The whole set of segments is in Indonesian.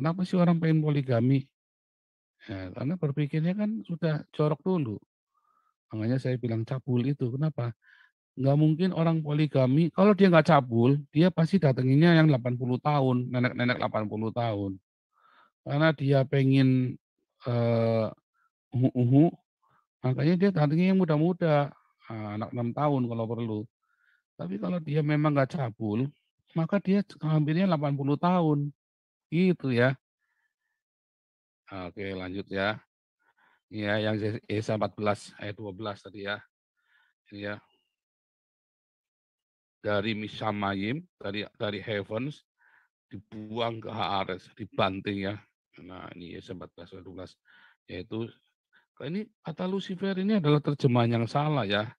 Kenapa sih orang pengen poligami? Ya, karena berpikirnya kan sudah jorok dulu. Makanya saya bilang cabul itu. Kenapa? Nggak mungkin orang poligami, kalau dia nggak cabul, dia pasti datanginnya yang 80 tahun, nenek-nenek 80 tahun. Karena dia pengen eh, uhu-uhu, makanya dia datangi yang muda-muda, anak 6 tahun kalau perlu. Tapi kalau dia memang nggak cabul, maka dia hampirnya 80 tahun. Gitu ya. Oke, lanjut ya. Ya, yang Yesaya 14 ayat 12 tadi ya. Ini ya, dari Mishamayim, dari heavens dibuang ke Haaretz, dibanting ya. Nah, ini Yesaya 14 ayat 12. Yaitu ini kata Lucifer ini adalah terjemahan yang salah ya.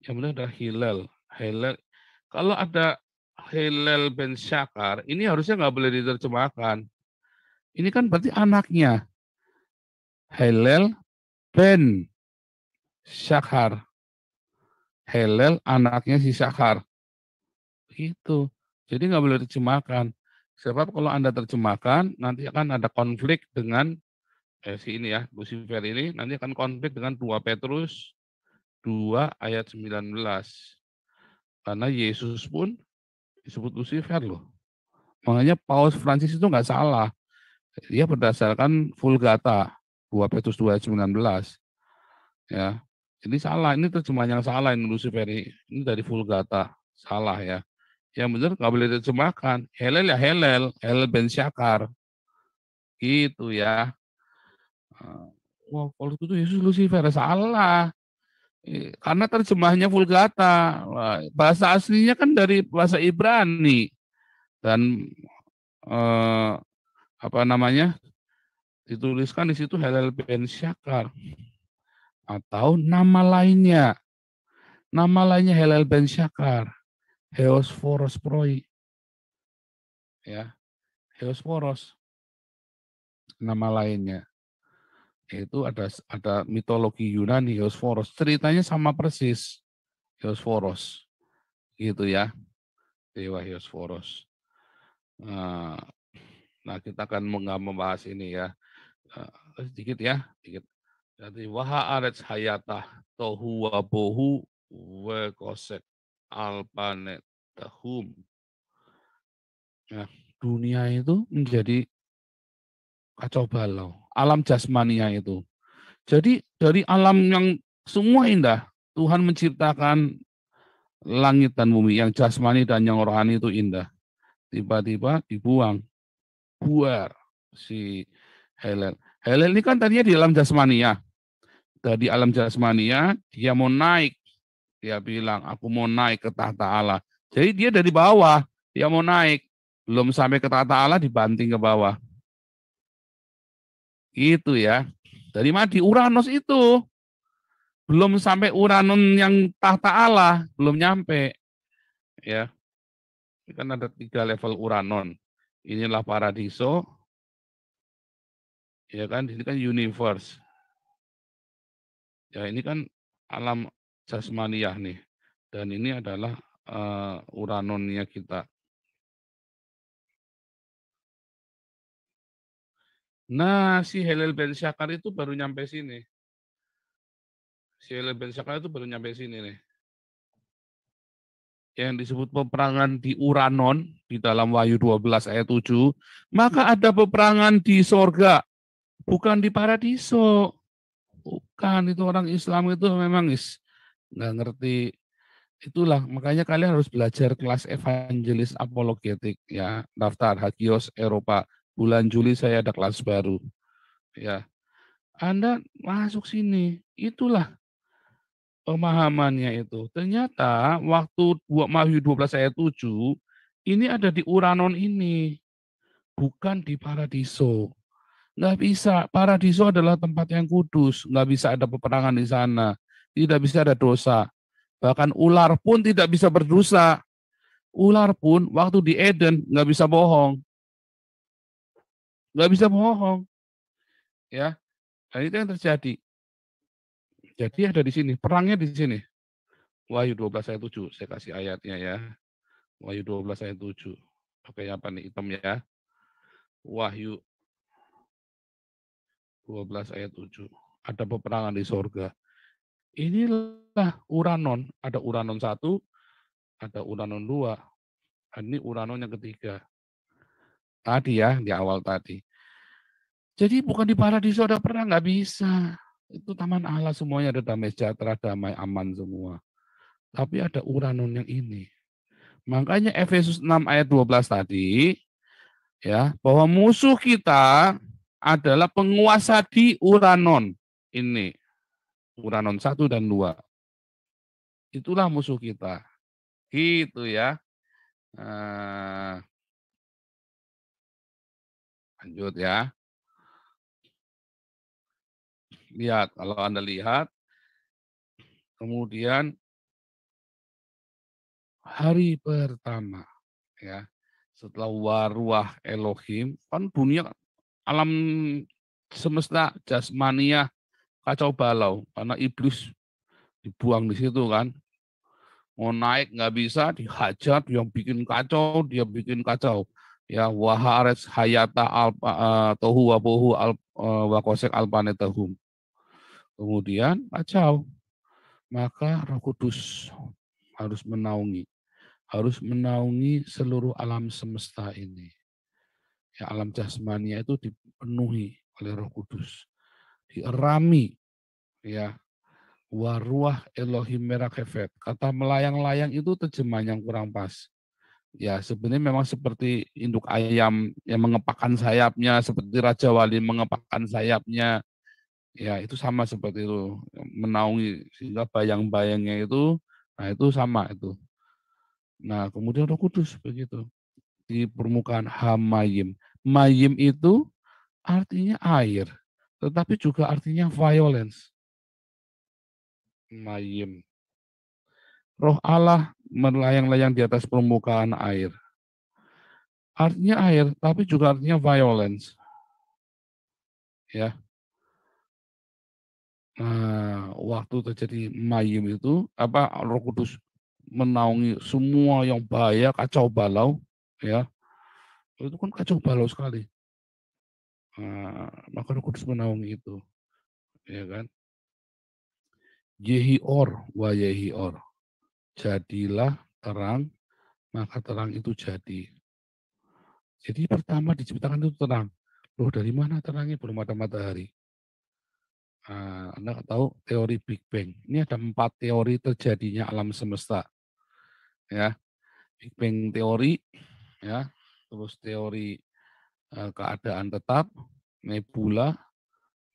Yang benar adalah Hillel. Hillel. Kalau ada Hillel ben Syakar, ini harusnya nggak boleh diterjemahkan. Ini kan berarti anaknya. Hillel ben Syakar. Hillel anaknya si Syakar. Gitu. Jadi nggak boleh diterjemahkan. Sebab kalau Anda terjemahkan, nanti akan ada konflik dengan si ini ya, Lucifer ini, nanti akan konflik dengan 2 Petrus 2 ayat 19. Karena Yesus pun disebut Lucifer loh. Makanya Paus Francis itu nggak salah. Dia berdasarkan Vulgata 2 Petrus 2 ayat 19. Ya. Ini salah, ini terjemahan yang salah ini Lucifer ini. Ini dari Vulgata. Salah ya. Yang benar nggak boleh diterjemahkan. Helel ya Helel, Helel ben Syakar. Gitu ya. Wah, kalau itu Yesus Lucifer salah. Karena terjemahnya Vulgata. Wah, bahasa aslinya kan dari bahasa Ibrani dan eh, apa namanya? Dituliskan di situ Helel ben Syakar atau nama lainnya. Nama lainnya Helel ben Syakar, Heosphoros Proi ya. Heosphoros nama lainnya. Itu ada mitologi Yunani Heosphoros. Ceritanya sama persis Heosphoros. Gitu ya. Dewa Heosphoros. Nah, kita akan membahas ini ya. Sedikit ya, sedikit. Jadi waha arets hayatah tohu wabohu we kosek alpanet tahum. Nah, dunia itu menjadi kacau balau. Alam jasmania itu. Jadi dari alam yang semua indah, Tuhan menciptakan langit dan bumi yang jasmani dan yang rohani itu indah. Tiba-tiba dibuang, buar si Helen. Helen ini kan tadinya di alam jasmania. Dari alam jasmania, dia mau naik. Dia bilang, aku mau naik ke tahta Allah. Jadi dia dari bawah, dia mau naik. Belum sampai ke tahta Allah, dibanting ke bawah. Gitu ya. Dari mana? Di Uranus itu. Belum sampai Uranus yang tahta Allah. Belum nyampe. Ya, ini kan ada 3 level Uranon. Inilah paradiso. Ya kan, ini kan universe. Ya, ini kan alam jasmaniah nih. Dan ini adalah Uranonnya kita. Nah, si Helel Ben Syakar itu baru nyampe sini. Si Helel Ben Syakar itu baru nyampe sini nih. Yang disebut peperangan di Uranon, di dalam Wahyu 12 ayat 7, maka ada peperangan di sorga, bukan di paradiso. Bukan, itu orang Islam itu memang nggak ngerti. Itulah, makanya kalian harus belajar kelas evangelis apologetik ya, daftar Hagios Eropa. Bulan Juli saya ada kelas baru. Ya, Anda masuk sini. Itulah pemahamannya itu. Ternyata waktu Wahyu 12 ayat 7, ini ada di Uranon ini, bukan di paradiso. Nggak bisa, paradiso adalah tempat yang kudus, nggak bisa ada peperangan di sana, tidak bisa ada dosa. Bahkan ular pun tidak bisa berdosa. Ular pun waktu di Eden nggak bisa bohong, nggak bisa bohong, ya. Dan itu yang terjadi. Jadi ada di sini, perangnya di sini. Wahyu 12 ayat 7, saya kasih ayatnya ya. Wahyu 12 ayat 7. Oke, apa nih hitam ya? Wahyu 12 ayat 7. Ada peperangan di sorga. Inilah Uranon. Ada Uranon 1, ada Uranon 2. Ini Uranon yang ketiga. Tadi ya, di awal tadi. Jadi bukan di paradis ada perang, nggak bisa. Itu taman Allah semuanya ada damai sejahtera, damai aman semua. Tapi ada Uranon yang ini. Makanya Efesus 6 ayat 12 tadi, ya, bahwa musuh kita adalah penguasa di Uranon. Ini, Uranon 1 dan 2. Itulah musuh kita. Gitu ya. Lanjut ya. Lihat, kalau Anda lihat, kemudian hari pertama, ya, setelah waruah Elohim, kan dunia alam semesta jasmania kacau balau karena iblis dibuang di situ kan, mau naik nggak bisa, dihajar, dia bikin kacau ya. Wahares hayata alpa tohu wabohu wakosek alpanetahum, kemudian kacau, maka Roh Kudus harus menaungi seluruh alam semesta ini. Ya, alam jasmania itu dipenuhi oleh Roh Kudus, dierami, ya, waruah Elohim merakefet. Kata melayang-layang itu terjemahan yang kurang pas. Ya, sebenarnya memang seperti induk ayam yang mengepakkan sayapnya, seperti Raja Wali mengepakkan sayapnya. Ya, itu sama seperti itu, menaungi sehingga bayang-bayangnya itu, nah itu sama itu. Nah, kemudian Roh Kudus begitu di permukaan Hamayim. Mayim itu artinya air, tetapi juga artinya violence. Mayim. Roh Allah melayang-layang di atas permukaan air. Artinya air, tapi juga artinya violence. Ya. Nah, waktu terjadi mayim itu, Roh Kudus menaungi semua yang bahaya, kacau balau, ya. Itu kan kacau balau sekali. Maka Roh Kudus menaungi itu, ya kan. Yehior wa yehior. Jadilah terang, maka terang itu jadi. Jadi pertama diciptakan itu terang. Loh, dari mana terangnya? Belum ada matahari. Anda tahu teori Big Bang. Ini ada 4 teori terjadinya alam semesta. Ya, Big Bang teori, ya, terus teori keadaan tetap, nebula,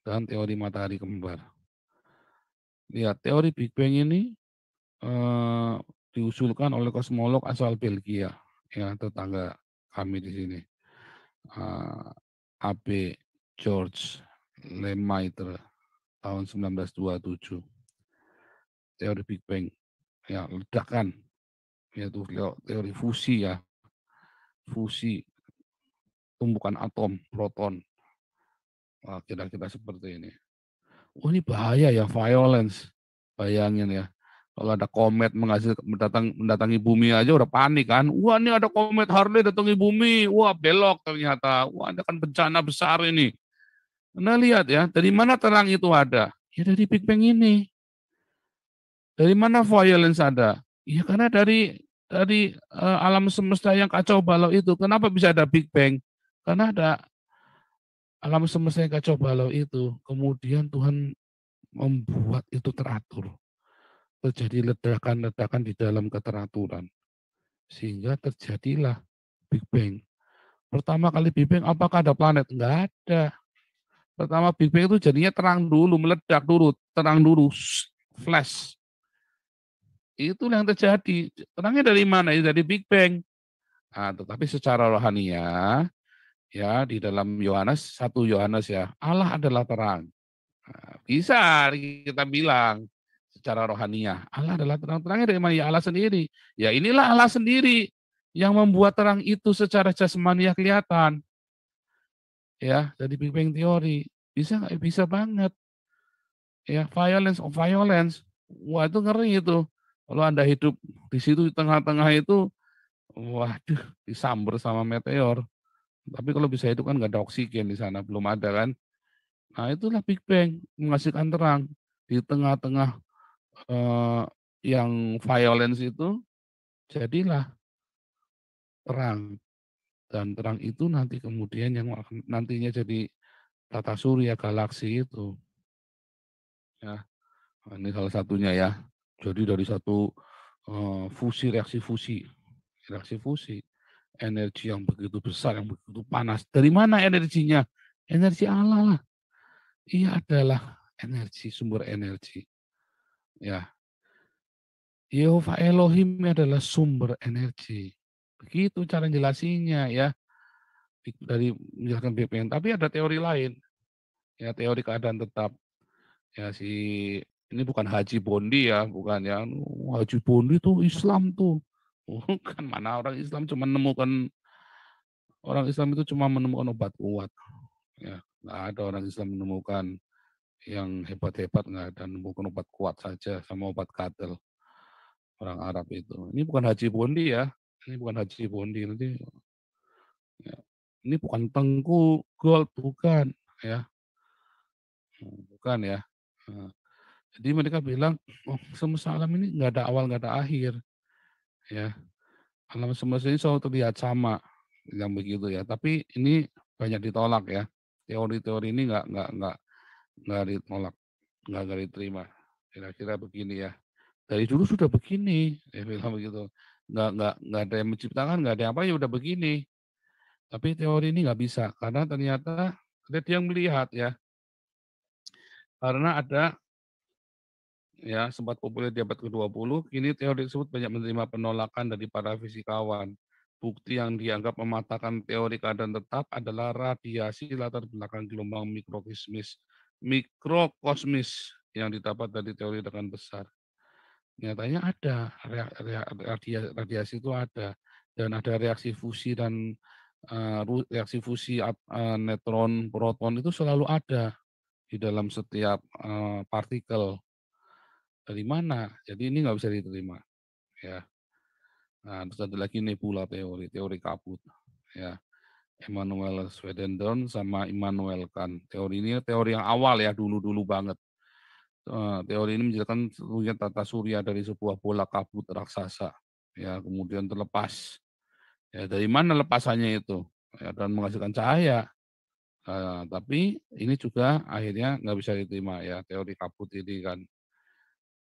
dan teori matahari kembar. Lihat, teori Big Bang ini diusulkan oleh kosmolog asal Belgia, ya, tetangga kami di sini. A.B. George Lemaitre tahun 1927. Teori Big Bang, ya, ledakan, yaitu teori fusi, ya, fusi tumbukan atom, proton. Wah, kira-kira seperti ini. Oh, ini bahaya ya, violence. Bayangin ya, kalau ada komet mendatangi bumi aja udah panik kan. Wah, ini ada komet Harley datangi bumi. Wah, belok ternyata. Wah, ada kan bencana besar ini. Nah, lihat ya, dari mana terang itu ada? Ya dari Big Bang ini. Dari mana violence ada? Ya karena dari alam semesta yang kacau balau itu. Kenapa bisa ada Big Bang? Karena ada alam semesta yang kacau balau itu. Kemudian Tuhan membuat itu teratur. Terjadi ledakan-ledakan di dalam keteraturan. Sehingga terjadilah Big Bang. Pertama kali Big Bang, apakah ada planet? Enggak ada. Pertama Big Bang itu jadinya terang dulu, meledak dulu, terang dulu, flash. Itu yang terjadi. Terangnya dari mana? Ya dari Big Bang. Nah, tetapi secara rohania, ya di dalam Yohanes 1 Yohanes ya, Allah adalah terang. Nah, bisa kita bilang secara rohania, Allah adalah terang. Terangnya dari mana? Ya Allah sendiri. Ya inilah Allah sendiri yang membuat terang itu secara jasmania kelihatan. Ya, dari Big Bang teori. Bisa nggak? Bisa banget. Ya, violence of violence. Wah, itu ngeri itu. Kalau Anda hidup di situ di tengah-tengah itu, waduh, disamber sama meteor. Tapi kalau bisa itu kan nggak ada oksigen di sana, belum ada kan. Nah, itulah Big Bang, menghasilkan terang. Di tengah-tengah, eee, yang violence itu, jadilah terang. Dan terang itu nanti kemudian yang nantinya jadi tata surya, galaksi itu, ya. Nah, ini salah satunya ya. Jadi dari satu, fusi, reaksi fusi, energi yang begitu besar, yang begitu panas. Dari mana energinya? Energi Allah lah. Ia adalah energi, sumber energi. Ya, Yehova Elohim adalah sumber energi. Begitu cara jelasinnya ya, dari menjelaskan BPN. Tapi ada teori lain, ya teori keadaan tetap. Ya si ini bukan Haji Bondi ya, bukan ya. Haji Bondi tuh Islam tuh. Bukan, mana orang Islam itu cuma menemukan obat kuat. Ya, nggak ada orang Islam menemukan yang hebat-hebat, nggak ada, menemukan obat kuat saja sama obat gatel orang Arab itu. Ini bukan Haji Bondi ya, ini bukan Haji Bondi nanti. Ya. Ini bukan Tengku Gold, bukan ya, bukan ya. Nah, jadi mereka bilang, oh, semesta alam ini nggak ada awal, nggak ada akhir, ya. Alam semesta ini selalu terlihat sama, yang begitu ya. Tapi ini banyak ditolak ya. Teori-teori ini nggak ditolak, nggak diterima. Kira-kira begini ya. Dari dulu sudah begini, ya bilang begitu. Nggak ada yang menciptakan, nggak ada yang apa ya udah begini. Tapi teori ini nggak bisa karena ternyata ada yang melihat ya. Karena ada ya sempat populer di abad ke-20, kini teori tersebut banyak menerima penolakan dari para fisikawan. Bukti yang dianggap mematahkan teori keadaan tetap adalah radiasi latar belakang gelombang mikrokosmis yang didapat dari teori ledakan besar. Nyatanya ada radiasi itu ada, dan ada reaksi fusi dan reaksi fusi neutron, proton itu selalu ada di dalam setiap partikel. Dari mana? Jadi ini nggak bisa diterima, ya. Nah, terus ada lagi nebula teori, teori kabut, ya. Emmanuel Swedenborn sama Immanuel Kant. Teori ini teori yang awal ya, dulu-dulu banget. Teori ini menjelaskan seluruhnya tata surya dari sebuah bola kabut raksasa, ya, kemudian terlepas. Ya, dari mana lepasannya itu? Ya, dan menghasilkan cahaya. Tapi ini juga akhirnya nggak bisa diterima ya, teori kabut ini kan.